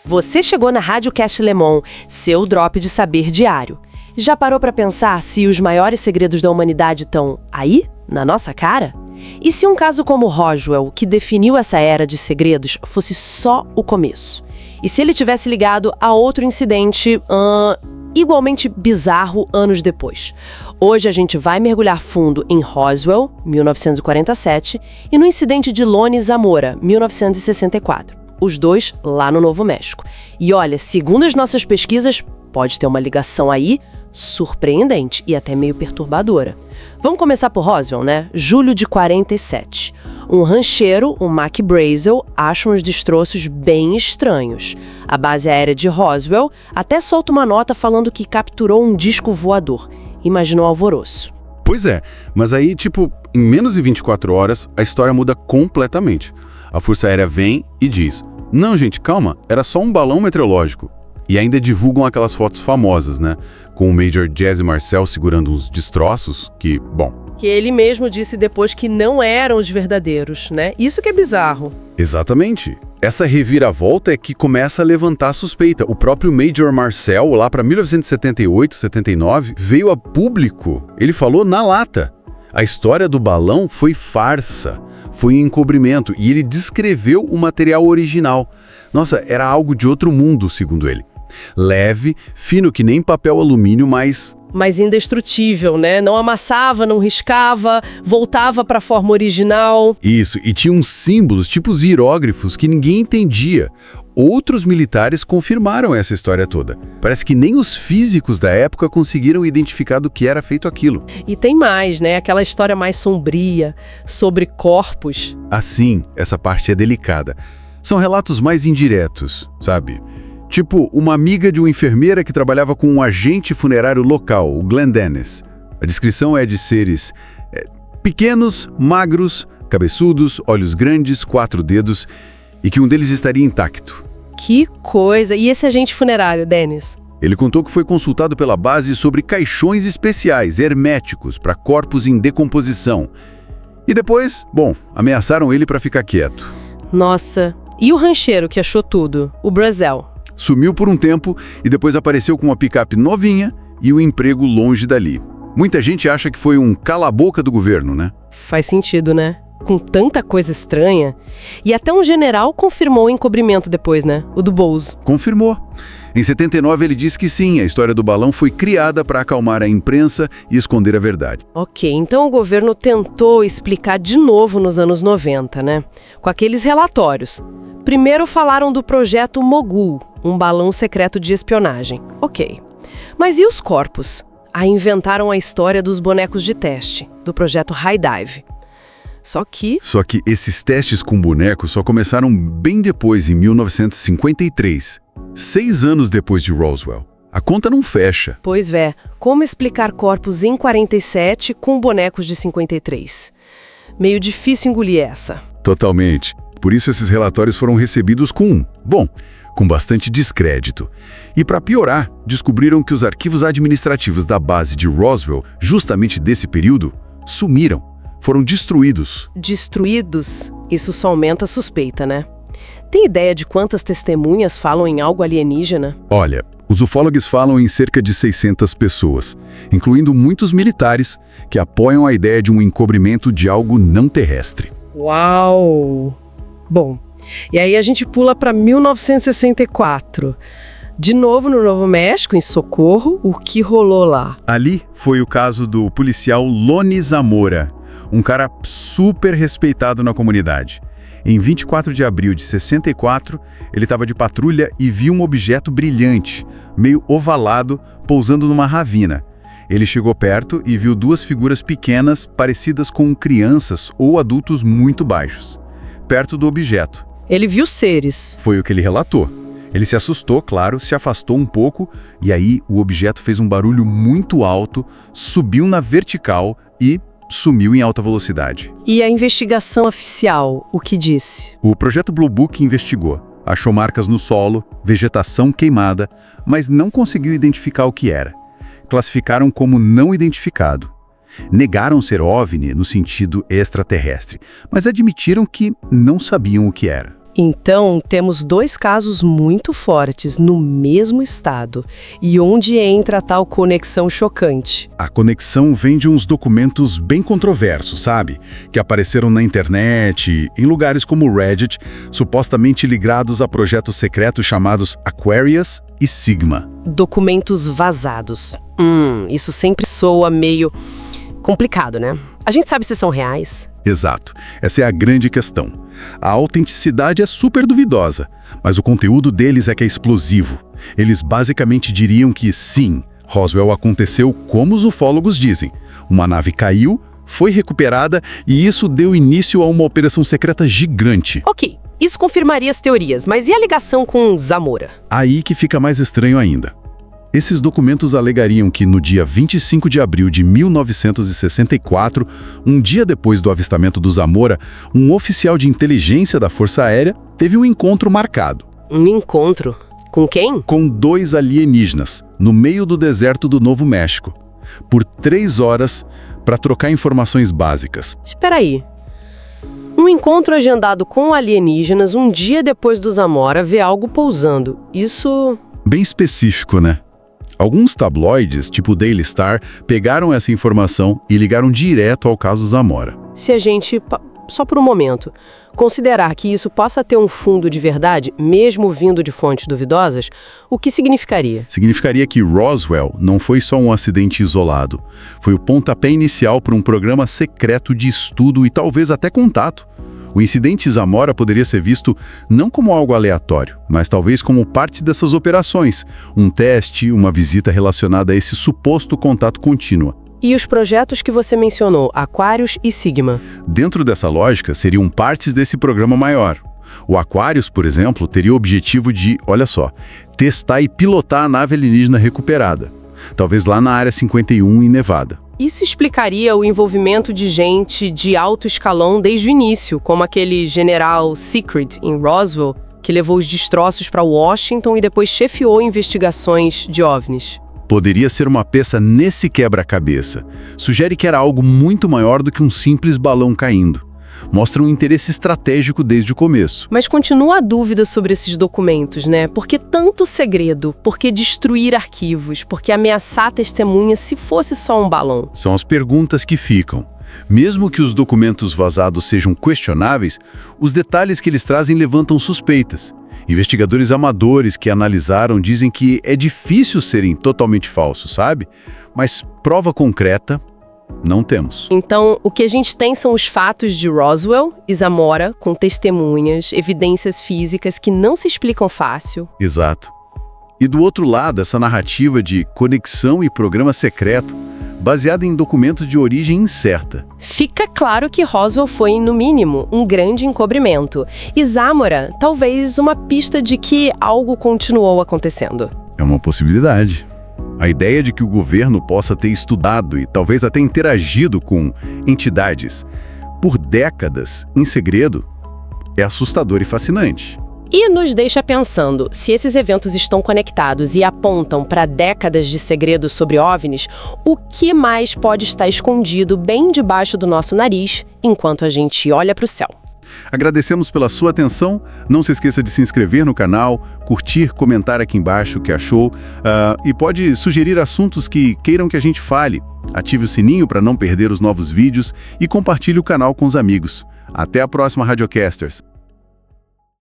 Você chegou na Rádio Cash Lemon, seu drop de saber diário. Já parou para pensar se os maiores segredos da humanidade estão aí, na nossa cara? E se um caso como Roswell, que definiu essa era de segredos, fosse só o começo? E se ele tivesse ligado a outro incidente igualmente bizarro anos depois? Hoje a gente vai mergulhar fundo em Roswell, 1947, e no incidente de Lone Zamora, 1964. Os dois lá no Novo México. E olha, segundo as nossas pesquisas, pode ter uma ligação aí surpreendente e até meio perturbadora. Vamos começar por Roswell, né? Julho de 47. Um rancheiro, o Mac Brazel, acha uns destroços bem estranhos. A base aérea de Roswell até solta uma nota falando que capturou um disco voador. Imagina o alvoroço. Pois é, mas aí, em menos de 24 horas, a história muda completamente. A Força Aérea vem e diz: não, gente, calma, era só um balão meteorológico. E ainda divulgam aquelas fotos famosas, né? Com o Major Jesse Marcel segurando uns destroços que, que ele mesmo disse depois que não eram os verdadeiros, né? Isso que é bizarro. Exatamente. Essa reviravolta é que começa a levantar a suspeita. O próprio Major Marcel, lá para 1978, 79, veio a público. Ele falou na lata. A história do balão foi farsa, foi um encobrimento, e ele descreveu o material original. Nossa, era algo de outro mundo, segundo ele. Leve, fino que nem papel alumínio, mas indestrutível, né? Não amassava, não riscava, voltava para a forma original. Isso, e tinha uns símbolos, tipo os hieróglifos, que ninguém entendia. Outros militares confirmaram essa história toda. Parece que nem os físicos da época conseguiram identificar do que era feito aquilo. E tem mais, né? Aquela história mais sombria, sobre corpos. Assim, essa parte é delicada. São relatos mais indiretos, sabe? Tipo, uma amiga de uma enfermeira que trabalhava com um agente funerário local, o Glenn Dennis. A descrição é de seres pequenos, magros, cabeçudos, olhos grandes, 4 dedos, e que um deles estaria intacto. Que coisa! E esse agente funerário, Dennis? Ele contou que foi consultado pela base sobre caixões especiais, herméticos, para corpos em decomposição. E depois, ameaçaram ele para ficar quieto. Nossa, e o rancheiro que achou tudo, o Brazel? Sumiu por um tempo e depois apareceu com uma picape novinha e o emprego longe dali. Muita gente acha que foi um cala-boca do governo, né? Faz sentido, né? Com tanta coisa estranha. E até um general confirmou o encobrimento depois, né? O do Bose. Confirmou. Em 79 ele disse que sim, a história do balão foi criada para acalmar a imprensa e esconder a verdade. Ok, então o governo tentou explicar de novo nos anos 90, né? Com aqueles relatórios. Primeiro falaram do projeto Mogul, um balão secreto de espionagem. Ok. Mas e os corpos? Aí inventaram a história dos bonecos de teste, do projeto High Dive. Só que esses testes com bonecos só começaram bem depois, em 1953. 6 anos depois de Roswell. A conta não fecha. Pois é, como explicar corpos em 47 com bonecos de 53? Meio difícil engolir essa. Totalmente. Por isso esses relatórios foram recebidos com bastante descrédito. E para piorar, descobriram que os arquivos administrativos da base de Roswell, justamente desse período, sumiram. Foram destruídos. Destruídos? Isso só aumenta a suspeita, né? Tem ideia de quantas testemunhas falam em algo alienígena? Olha, os ufólogos falam em cerca de 600 pessoas, incluindo muitos militares que apoiam a ideia de um encobrimento de algo não terrestre. Uau! Bom, e aí a gente pula para 1964. De novo no Novo México, em Socorro, o que rolou lá? Ali foi o caso do policial Lone Zamora, um cara super respeitado na comunidade. Em 24 de abril de 64, ele estava de patrulha e viu um objeto brilhante, meio ovalado, pousando numa ravina. Ele chegou perto e viu 2 figuras pequenas parecidas com crianças ou adultos muito baixos, perto do objeto. Ele viu seres. Foi o que ele relatou. Ele se assustou, claro, se afastou um pouco e aí o objeto fez um barulho muito alto, subiu na vertical e sumiu em alta velocidade. E a investigação oficial, o que disse? O projeto Blue Book investigou. Achou marcas no solo, vegetação queimada, mas não conseguiu identificar o que era. Classificaram como não identificado. Negaram ser OVNI no sentido extraterrestre, mas admitiram que não sabiam o que era. Então, temos dois casos muito fortes no mesmo estado. E onde entra a tal conexão chocante? A conexão vem de uns documentos bem controversos, sabe? Que apareceram na internet, em lugares como o Reddit, supostamente ligados a projetos secretos chamados Aquarius e Sigma. Documentos vazados. Isso sempre soa meio complicado, né? A gente sabe se são reais. Exato. Essa é a grande questão. A autenticidade é super duvidosa, mas o conteúdo deles é que é explosivo. Eles basicamente diriam que sim, Roswell aconteceu como os ufólogos dizem. Uma nave caiu, foi recuperada e isso deu início a uma operação secreta gigante. Ok, isso confirmaria as teorias, mas e a ligação com Zamora? Aí que fica mais estranho ainda. Esses documentos alegariam que no dia 25 de abril de 1964, um dia depois do avistamento do Zamora, um oficial de inteligência da Força Aérea teve um encontro marcado. Um encontro? Com quem? Com 2 alienígenas, no meio do deserto do Novo México, por 3 horas para trocar informações básicas. Espera aí. Um encontro agendado com alienígenas um dia depois do Zamora ver algo pousando. Isso... Bem específico, né? Alguns tabloides, tipo o Daily Star, pegaram essa informação e ligaram direto ao caso Zamora. Se a gente, só por um momento, considerar que isso possa ter um fundo de verdade, mesmo vindo de fontes duvidosas, o que significaria? Significaria que Roswell não foi só um acidente isolado. Foi o pontapé inicial para um programa secreto de estudo e talvez até contato. O incidente Zamora poderia ser visto não como algo aleatório, mas talvez como parte dessas operações, um teste, uma visita relacionada a esse suposto contato contínuo. E os projetos que você mencionou, Aquarius e Sigma? Dentro dessa lógica, seriam partes desse programa maior. O Aquarius, por exemplo, teria o objetivo de, olha só, testar e pilotar a nave alienígena recuperada, talvez lá na Área 51 em Nevada. Isso explicaria o envolvimento de gente de alto escalão desde o início, como aquele general Secret em Roswell, que levou os destroços para Washington e depois chefiou investigações de OVNIs. Poderia ser uma peça nesse quebra-cabeça. Sugere que era algo muito maior do que um simples balão caindo. Mostra um interesse estratégico desde o começo. Mas continua a dúvida sobre esses documentos, né? Por que tanto segredo? Por que destruir arquivos? Por que ameaçar testemunhas se fosse só um balão? São as perguntas que ficam. Mesmo que os documentos vazados sejam questionáveis, os detalhes que eles trazem levantam suspeitas. Investigadores amadores que analisaram dizem que é difícil serem totalmente falsos, sabe? Mas prova concreta não temos. Então, o que a gente tem são os fatos de Roswell e Zamora, com testemunhas, evidências físicas que não se explicam fácil. Exato. E do outro lado, essa narrativa de conexão e programa secreto, baseada em documentos de origem incerta. Fica claro que Roswell foi, no mínimo, um grande encobrimento. E Zamora, talvez uma pista de que algo continuou acontecendo. É uma possibilidade. A ideia de que o governo possa ter estudado e talvez até interagido com entidades por décadas em segredo é assustador e fascinante. E nos deixa pensando, se esses eventos estão conectados e apontam para décadas de segredos sobre OVNIs, o que mais pode estar escondido bem debaixo do nosso nariz enquanto a gente olha para o céu? Agradecemos pela sua atenção. Não se esqueça de se inscrever no canal, curtir, comentar aqui embaixo o que achou e pode sugerir assuntos que queiram que a gente fale. Ative o sininho para não perder os novos vídeos e compartilhe o canal com os amigos. Até a próxima, Radiocasters!